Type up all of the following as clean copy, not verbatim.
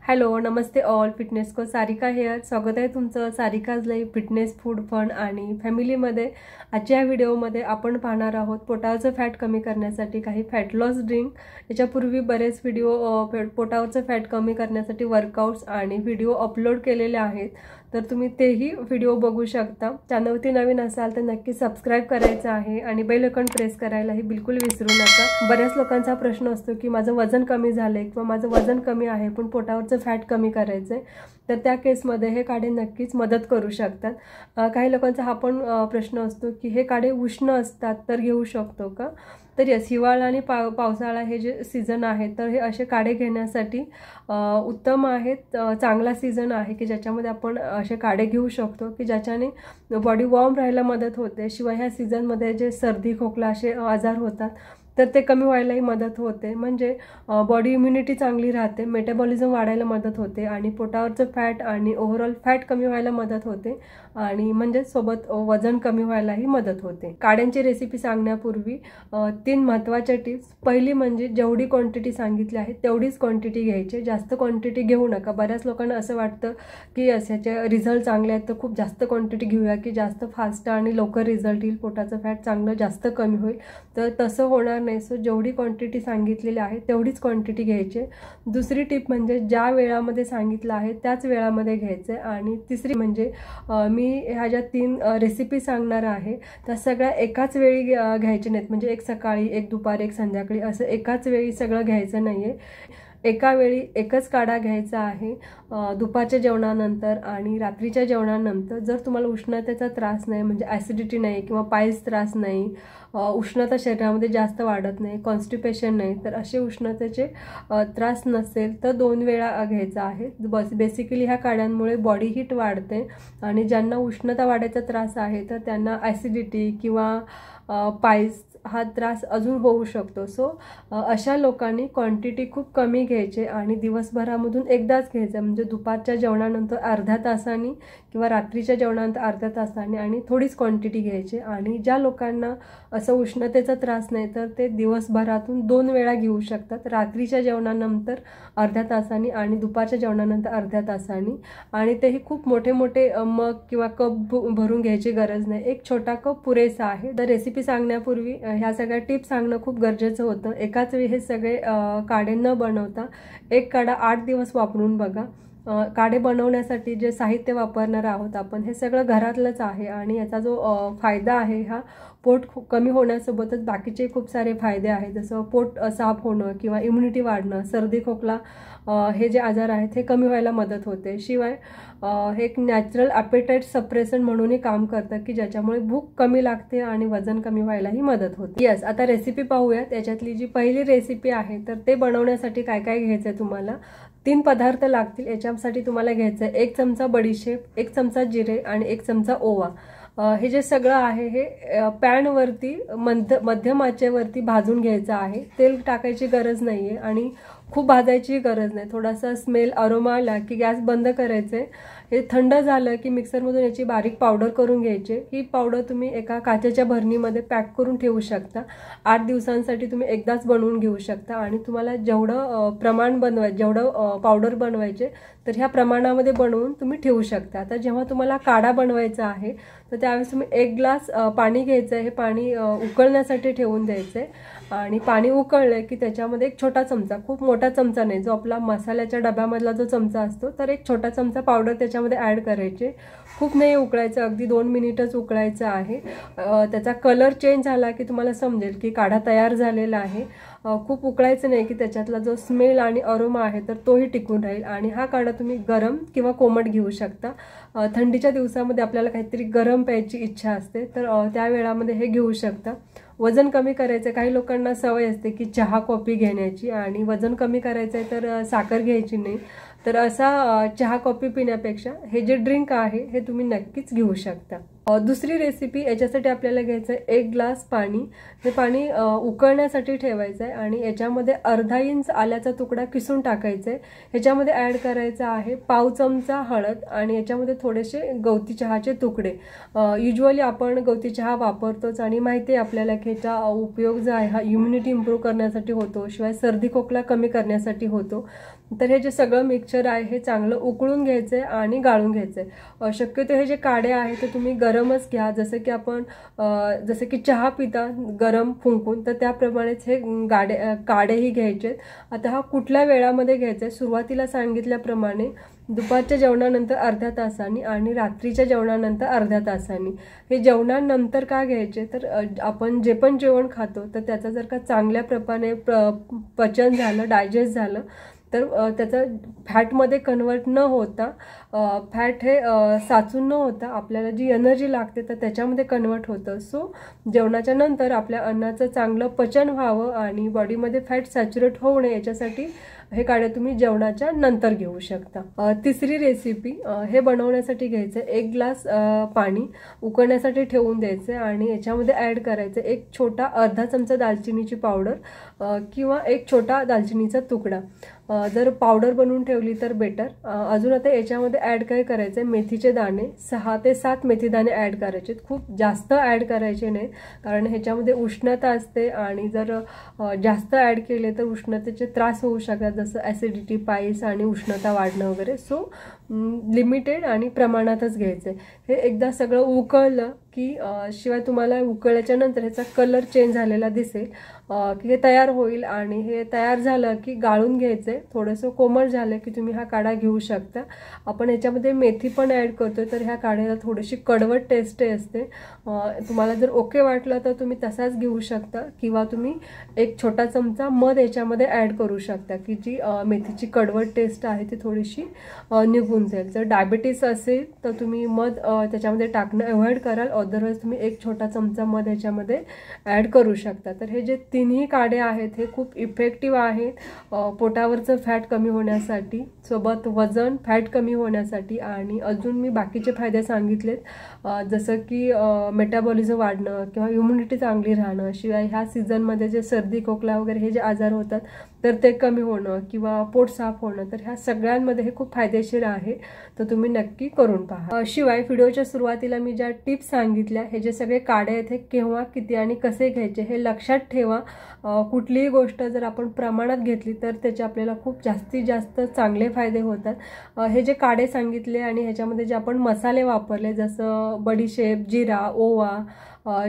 Hello नमस्ते all fitness को Sarika hair स्वागत आहे तुमचं Sarika's life fitness food fun आणि फॅमिलीमध्ये। आजच्या व्हिडिओमध्ये आपण पाहणार आहोत पोटावरचं फॅट कमी करण्यासाठी काही फॅट लॉस ड्रिंक। याच्यापूर्वी बरेच व्हिडिओ पोटावरचं फॅट कमी करण्यासाठी वर्कआउट्स आणि व्हिडिओ अपलोड केलेले आहेत, तर तुम्ही तेही व्हिडिओ बघू शकता। चॅनलवरती नवीन असाल तर नक्की सबस्क्राइब करायचं आहे आणि बेल आयकॉन प्रेस करायलाही बिलकुल विसरू नका। बऱ्याच लोकांचा प्रश्न असतो की माझं वजन कमी झालंय किंवा माझं वजन कमी आहे पण पोटावरचं फॅट कमी करायचंय, तर त्या केसमध्ये हे काढे नक्कीच मदत करू शकतात। काही लोकांचा हा पण प्रश्न असतो की हे काढे उष्ण असतात तर घेऊ शकतो का? तर यस, हिवाळा आणि पावसाळा हे जे सीझन आहे तर हे असे काढे घेण्यासाठी उत्तम आहेत। चांगला सीझन आहे की ज्याच्यामध्ये आपण असे काढे घेऊ शकतो की ज्याच्याने बॉडी वॉर्म राहायला मदत होते। शिवाय ह्या सीझनमध्ये जे सर्दी खोकला असे आजार होतात तर ते कमी व्हायलाही मदत होते, म्हणजे बॉडी इम्युनिटी चांगली राहते, मेटाबॉलिझम वाढायला मदत होते आणि पोटावरचं फॅट आणि ओव्हरऑल फॅट कमी व्हायला मदत होते आणि म्हणजे सोबत वजन कमी व्हायलाही मदत होते। काढ्यांची रेसिपी सांगण्यापूर्वी 3 महत्त्वाच्या टिप्स। पहिली म्हणजे जेवढी क्वांटिटी सांगितली आहे तेवढीच क्वांटिटी घ्यायची, जास्त क्वांटिटी घेऊ नका। बऱ्याच लोकांना असं वाटतं की याचे रिझल्ट चांगले आहेत तर खूप जास्त क्वांटिटी घेऊया की जास्त फास्ट आणि लवकर रिझल्ट येईल, पोटाचं फॅट चांगलं जास्त कमी होईल, तर तसं होणार नाही। सो जेवढी क्वांटिटी सांगितलेली आहे तेवढीच क्वांटिटी घ्यायची। दुसरी टिप म्हणजे ज्या वेळामध्ये सांगितलं आहे त्याच वेळामध्ये घ्यायचं आहे। आणि तिसरी म्हणजे मी ह्या ज्या 3 रेसिपी सांगणार आहे त्या सगळ्या एकाच वेळी घ्यायच्या नाहीत, म्हणजे एक सकाळी, एक दुपारी, एक संध्याकाळी असं एकाच वेळी सगळं घ्यायचं नाही आहे। एका वेळी एकच काढा घ्यायचा आहे दुपारच्या जेवणानंतर आणि रात्रीच्या जेवणानंतर। जर तुम्हाला उष्णतेचा त्रास नाही, म्हणजे ॲसिडिटी नाही किंवा पायल्स त्रास नाही, उष्णता शरीरामध्ये जास्त वाढत नाही, कॉन्स्टिपेशन नाही, तर असे उष्णतेचे त्रास नसेल तर 2 वेळा घ्यायचा आहे। बेसिकली ह्या काढ्यांमुळे बॉडी हीट वाढते आणि ज्यांना उष्णता वाढायचा त्रास आहे तर त्यांना ॲसिडिटी किंवा पायल्स हा त्रास अजून होऊ शकतो। सो अशा लोकांनी क्वांटिटी खूप कमी घ्यायचे आणि दिवसभरामधून एकदाच घ्यायचं, म्हणजे दुपारच्या जेवणानंतर अर्ध्या तासाने किंवा रात्रीच्या जेवणानंतर अर्ध्या तासाने आणि थोडीच क्वांटिटी घ्यायची। आणि ज्या लोकांना असं उष्णतेचा त्रास नाही तर ते दिवसभरातून 2 वेळा घेऊ शकतात, रात्रीच्या जेवणानंतर अर्ध्या तासाने आणि दुपारच्या जेवणानंतर अर्ध्या तासाने। आणि तेही खूप मोठे मोठे मग किंवा कप भरून घ्यायची गरज नाही, एक छोटा कप पुरेसा आहे। तर रेसिपी सांगण्यापूर्वी ह्या सगळ्या टिप्स सांगणं खूप गरजेचं होतं। एकाच वेळी हे सगळे काढे न बनवता एक काढा 8 दिवस वापरून बघा। काढे बनवण्यासाठी जे साहित्य वापरणार आहोत आपण हे सगळं घरातलंच आहे आणि याचा जो फायदा आहे हा पोट कमी होण्यासोबतच बाकीचे खूप सारे फायदे आहेत, जसं पोट साफ होणं किंवा इम्युनिटी वाढणं, सर्दी खोकला हे जे आजार आहेत हे कमी व्हायला मदत होते। शिवाय हे एक नॅचरल ॲपेटाईट सप्रेशन म्हणूनही काम करतं की ज्याच्यामुळे भूक कमी लागते आणि वजन कमी व्हायलाही मदत होते। यस, आता रेसिपी पाहूयात। याच्यातली जी पहिली रेसिपी आहे तर ते बनवण्यासाठी काय काय घ्यायचं आहे तुम्हाला 3 पदार्थ लागतील। याच्यासाठी तुम्हाला घ्यायचं आहे 1 चमचा बडीशेप, 1 चमचा जिरे आणि 1 चमचा ओवा। हे जे सगळं आहे हे पॅनवरती मध्यम आचेवरती भाजून घ्यायचं आहे। तेल टाकायची गरज नाही आहे आणि खूप भाजायची गरज नाही। थोडासा स्मेल अरोमा आला की गॅस बंद करायचे। हे थंड झालं की मिक्सरमधून याची बारीक पावडर करून घ्यायची। ही पावडर तुम्ही एका काचेच्या भरणीमध्ये पॅक करून ठेवू शकता। 8 दिवसांसाठी तुम्ही एकदाच बनवून घेऊ शकता आणि तुम्हाला जेवढं प्रमाण बनवायचं, जेवढं पावडर बनवायचे तर ह्या प्रमाणामध्ये बनवून तुम्ही ठेवू शकता। आता जेव्हा तुम्हाला काढा बनवायचा आहे तर त्यावेळेस तुम्ही 1 ग्लास पाणी घ्यायचं आहे। हे पाणी उकळण्यासाठी ठेवून द्यायचं आहे आणि पाणी उकळलं की त्याच्यामध्ये 1 छोटा चमचा, खूप मोठा चमचा नाही, जो आपला मसाल्याच्या डब्यामधला जो चमचा असतो तर 1 छोटा चमचा पावडर त्याच्यामध्ये ॲड करायचे। खूप नाही उकळायचं, अगदी 2 मिनिटच उकळायचं आहे। त्याचा कलर चेंज झाला की तुम्हाला समजेल की काढा तयार झालेला आहे। खूप उकळायचं नाही की त्याच्यातला जो स्मेल आणि अरोमा आहे तर तोही टिकून राहील। आणि हा काढा तुम्ही गरम किंवा कोमट घेऊ शकता। थंडीच्या दिवसामध्ये आपल्याला काहीतरी गरम प्यायची इच्छा असते तर त्या वेळामध्ये हे घेऊ शकता। वजन कमी करायचं, काही लोकांना सवय असते की चहा कॉफी घेण्याची आणि वजन कमी करायचं आहे तर साखर घ्यायची नाही, तर असा चहा कॉफी पिण्यापेक्षा हे जे ड्रिंक आहे हे तुम्ही नक्कीच घेऊ शकता। दुसरी रेसिपी, याच्यासाठी आपल्याला घ्यायचं आहे 1 ग्लास पाणी। हे पाणी उकळण्यासाठी ठेवायचं आहे आणि याच्यामध्ये अर्धा इंच आल्याचा तुकडा किसून टाकायचा आहे। ह्याच्यामध्ये ॲड करायचा आहे पाव चमचा हळद आणि याच्यामध्ये थोडेसे गवती चहाचे तुकडे। युजुअली आपण गवती चहा वापरतोच आणि माहिती आहे आपल्याला की याचा उपयोग जो आहे हा इम्युनिटी इम्प्रूव्ह करण्यासाठी होतो, शिवाय सर्दी खोकला कमी करण्यासाठी होतो। तर हे जे सगळं मिक्सचर आहे हे चांगलं उकळून घ्यायचं आहे आणि गाळून घ्यायचं आहे। शक्यतो हे जे काढे आहे ते तुम्ही गरमच घ्या, जसं की चहा पिता गरम फुंकून, तर त्याप्रमाणेच हे काढेही घ्यायचे। आता हा कुठल्या वेळामध्ये घ्यायचा आहे, सुरुवातीला सांगितल्याप्रमाणे दुपारच्या जेवणानंतर अर्ध्या तासांनी आणि रात्रीच्या जेवणानंतर अर्ध्या तासांनी। हे जेवणानंतर का घ्यायचे, तर आपण जे पण जेवण खातो तर त्याचं जर का चांगल्या प्रमाणे पचन झालं, डायजेस्ट झालं, तर त्याचं फॅटमध्ये कन्वर्ट न होता, फॅट हे साचून न होता आपल्याला जी एनर्जी लागते तर त्याच्यामध्ये कन्वर्ट होतं। सो जेवणाच्या नंतर आपल्या अन्नाचं चांगलं पचन व्हावं आणि बॉडीमध्ये फॅट सॅच्युरेट होऊ नये याच्यासाठी हे काढे तुम्ही जेवणाच्या नंतर घेऊ शकता। तिसरी रेसिपी, हे बनवण्यासाठी घ्यायचं 1 ग्लास पाणी उकळण्यासाठी ठेवून द्यायचं आणि याच्यामध्ये ॲड करायचं एक छोटा अर्धा चमचा दालचिनीची पावडर किंवा एक छोटा दालचिनीचा तुकडा। जर पावडर बनवून ठेवली तर बेटर। अजून आता याच्यामध्ये ॲड काय करायचं आहे, मेथीचे दाणे 6 ते 7 मेथी दाणे ॲड करायचे। खूप जास्त ॲड करायचे नाही, कारण ह्याच्यामध्ये उष्णता असते आणि जर जास्त ॲड केले तर उष्णतेचे त्रास होऊ शकतात, जसं ॲसिडिटी, पाईल्स आणि उष्णता वाढणं वगैरे। सो लिमिटेड आणि प्रमाणातच घ्यायचं आहे। हे एकदा सगळं उकळलं की शिवाय तुम्हाला उकळल्याच्या नंतर ह्याचा कलर चेंज झालेला दिसेल की हे तयार होईल आणि हे तयार झालं की गाळून घ्यायचं आहे। थोडंसं कोमट झालं की तुम्ही हा काढा घेऊ शकता। आपण याच्यामध्ये मेथी पण ॲड करतोय तर ह्या काढ्याला थोडीशी कडवट टेस्ट असते। तुम्हाला जर ओके वाटलं तर तुम्ही तसाच घेऊ शकता किंवा तुम्ही एक छोटा चमचा मध याच्यामध्ये ॲड करू शकता की जी मेथीची कडवट टेस्ट आहे ती थोडीशी निघून जाईल। जर डायबिटीस असेल तर तुम्ही मध त्याच्यामध्ये टाकणं अवॉइड कराल, अदरवाईज तुम्ही एक छोटा चमचा मध याच्यामध्ये ॲड करू शकता। तर हे जे तिन्ही काढे आहेत हे खूप इफेक्टिव्ह आहेत पोटावरचं फॅट कमी होण्यासाठी, सोबत वजन फॅट कमी होण्यासाठी आणि अजून मी बाकीचे फायदे सांगितलेत, जसं की मेटाबॉलिझम वाढणं किंवा इम्युनिटी चांगली राहणं, शिवाय ह्या सीझनमध्ये जे सर्दी खोकला वगैरे हे जे आजार होतात तर ते कमी होणं किंवा पोट साफ होणं, तर ह्या सगळ्यांमध्ये हे खूप फायदेशीर आहे। तर तुम्ही नक्की करून पहा। शिवाय व्हिडिओच्या सुरुवातीला मी ज्या टिप्स सांगितल्या, हे जे सगळे काढे आहेत हे केव्हा, किती आणि कसे घ्यायचे हे लक्षात ठेवा। कुठलीही गोष्ट जर आपण प्रमाणात घेतली तर त्याचे आपल्याला खूप जास्तीत जास्त चांगले फायदे होतात। हे जे काढे सांगितले आणि ह्याच्यामध्ये जे आपण मसाले वापरले, जसं बडीशेप, जिरा, ओवा,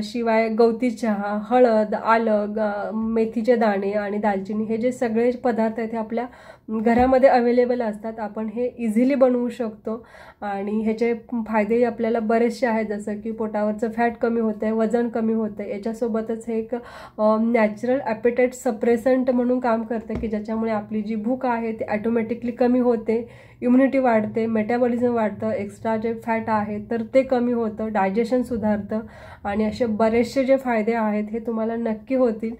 शिवाय गवती चहा, हळद, आलं, मेथीचे दाणे आणि दालचिनी, हे जे सगळे पदार्थ आहेत हे आपल्या घरामध्ये अवेलेबल असतात। आपण हे इझिली बनवू शकतो आणि ह्याचे फायदेही आपल्याला बरेचसे आहेत, जसं की पोटावरचं फॅट कमी होतं आहे, वजन कमी होतं आहे। याच्यासोबतच हे एक नॅचरल ॲपेटाईट सप्रेसंट म्हणून काम करतं की ज्याच्यामुळे आपली जी भूक आहे ती ॲटोमॅटिकली कमी होते, इम्युनिटी वाढते, मेटाबॉलिझम वाढतं, एक्स्ट्रा जे फॅट आहे तर ते कमी होतं, डायजेशन सुधारतं आणि असे बरेचसे जे फायदे आहेत हे तुम्हाला नक्की होतील।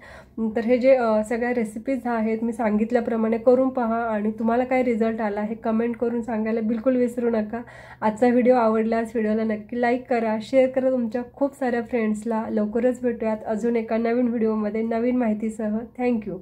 तर हे जे सगळ्या रेसिपीज आहेत मी सांगितल्याप्रमाणे करून पहा आणि तुम्हाला काय रिझल्ट आला हे कमेंट करून सांगायला बिलकुल विसरू नका। आजचा व्हिडिओ आवडल्यास व्हिडिओला नक्की लाईक करा, शेअर करा तुमच्या खूप साऱ्या फ्रेंड्सला। लवकरच भेटूयात अजून एका नवीन व्हिडिओमध्ये नवीन माहितीसह। थँक्यू।